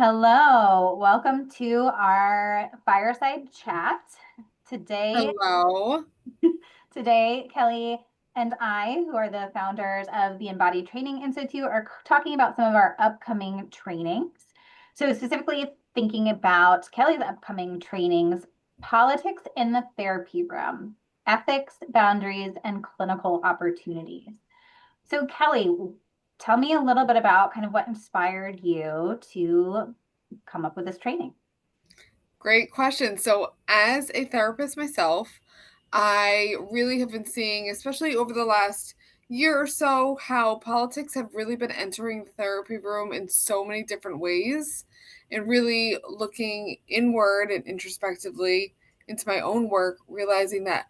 Hello, welcome to our fireside chat. Today, Hello. today, Kelly and I, who are the founders of the Embodied Training Institute, are talking about some of our upcoming trainings. So, specifically thinking about Kelly's upcoming trainings, politics in the therapy room, ethics, boundaries, and clinical opportunities. So, Kelly, tell me a little bit about kind of what inspired you to come up with this training. Great question. So, as a therapist myself, I really have been seeing, especially over the last year or so, how politics have really been entering the therapy room in so many different ways, and really looking inward and introspectively into my own work, realizing that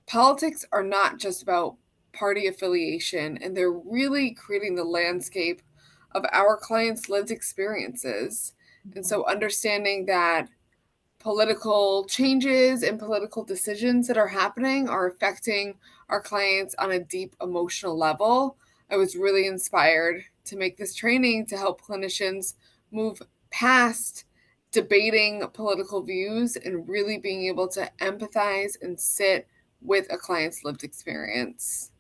politics are not just about party affiliation, and they're really creating the landscape of our clients' lived experiences. And so, understanding that political changes and political decisions that are happening are affecting our clients on a deep emotional level. I was really inspired to make this training to help clinicians move past debating political views and really being able to empathize and sit with a client's lived experience.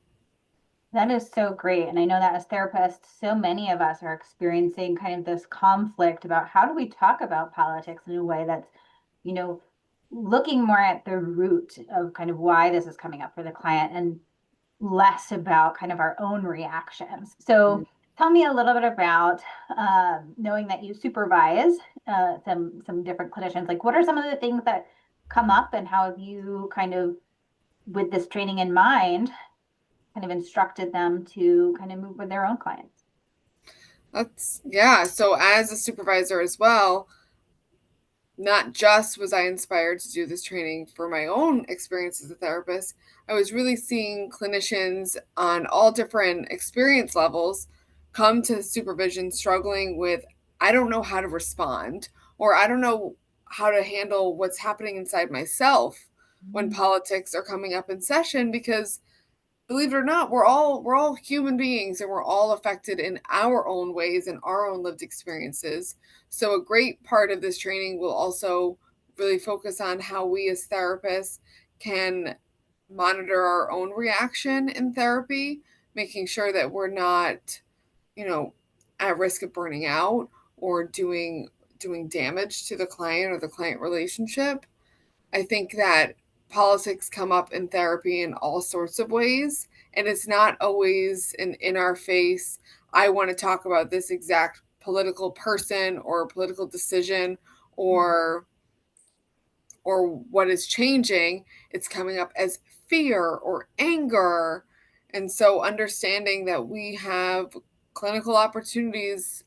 That is so great. And I know that as therapists, so many of us are experiencing kind of this conflict about how do we talk about politics in a way that's, you know, looking more at the root of kind of why this is coming up for the client and less about kind of our own reactions. So tell me a little bit about knowing that you supervise some different clinicians. Like, what are some of the things that come up, and how have you kind of, with this training in mind, kind of instructed them to kind of move with their own clients? Yeah. So, as a supervisor as well, not just was I inspired to do this training for my own experience as a therapist, I was really seeing clinicians on all different experience levels come to supervision struggling with, I don't know how to respond, or I don't know how to handle what's happening inside myself when politics are coming up in session because believe it or not, we're all human beings and we're all affected in our own ways and our own lived experiences. So a great part of this training will also really focus on how we as therapists can monitor our own reaction in therapy, making sure that we're not, you know, at risk of burning out or doing damage to the client or the client relationship. I think that politics come up in therapy in all sorts of ways, and it's not always an in our face, I want to talk about this exact political person or political decision or or what is changing. It's coming up as fear or anger. And so understanding that we have clinical opportunities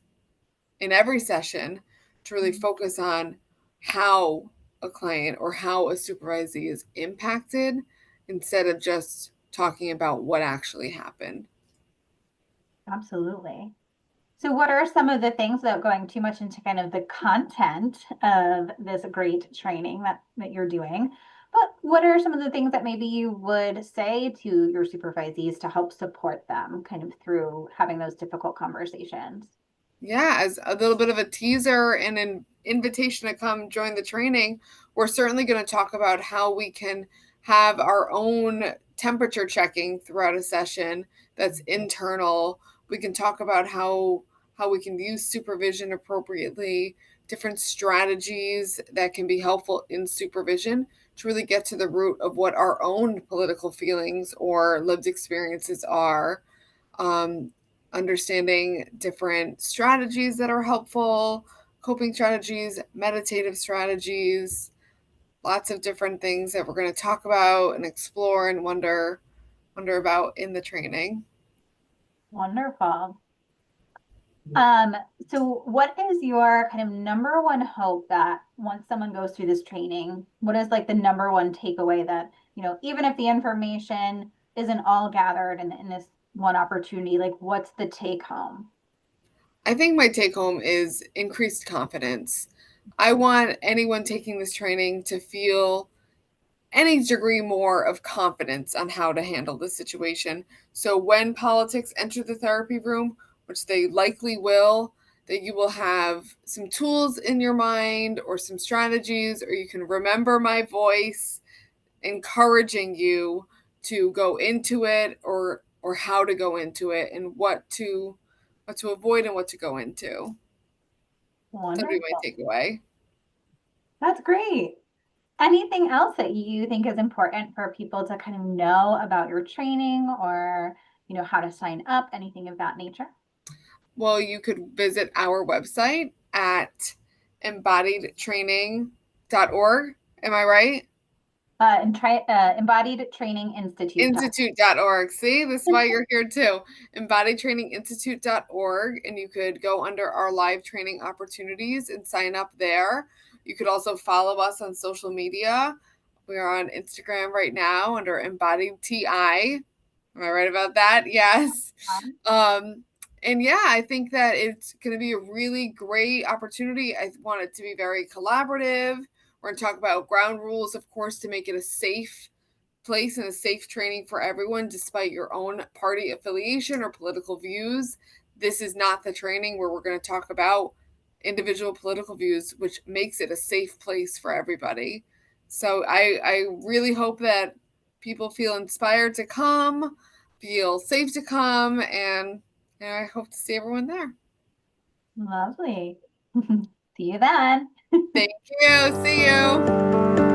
in every session to really focus on how a client or how a supervisee is impacted instead of just talking about what actually happened. Absolutely. So, what are some of the things, without going too much into kind of the content of this great training that you're doing, but what are some of the things that maybe you would say to your supervisees to help support them kind of through having those difficult conversations? Yeah, as a little bit of a teaser and an invitation to come join the training, we're certainly going to talk about how we can have our own temperature checking throughout a session that's internal. We can talk about how we can use supervision appropriately, different strategies that can be helpful in supervision to really get to the root of what our own political feelings or lived experiences are. Um, Understanding different strategies that are helpful, coping strategies, meditative strategies, lots of different things that we're going to talk about and explore and wonder about in the training. Wonderful. Um, so what is your kind of number one hope that once someone goes through this training, what is like the number one takeaway that, even if the information isn't all gathered in this one opportunity, like what's the take home? I think my take home is increased confidence. I want anyone taking this training to feel any degree more of confidence on how to handle the situation. So when politics enter the therapy room, which they likely will, that you will have some tools in your mind or some strategies, or you can remember my voice encouraging you to go into it, or how to go into it, and what to avoid and what to go into. That'd be my Wonderful. takeaway. That's great. Anything else that you think is important for people to kind of know about your training or, how to sign up, anything of that nature? Well, you could visit our website at embodiedtraining.org. Am I right? And try Embodied Training Institute. Institute.org. See, this is why you're here too. Embodiedtraininginstitute.org. And you could go under our live training opportunities and sign up there. You could also follow us on social media. We are on Instagram right now under Embodied TI. Am I right about that? Yes. Um, and yeah, I think that it's going to be a really great opportunity. I want it to be very collaborative. We're going to talk about ground rules, of course, to make it a safe place and a safe training for everyone, despite your own party affiliation or political views. This is not the training where we're going to talk about individual political views, which makes it a safe place for everybody. So I really hope that people feel inspired to come, feel safe to come, and I hope to see everyone there. Lovely. See you then. Thank you. See you.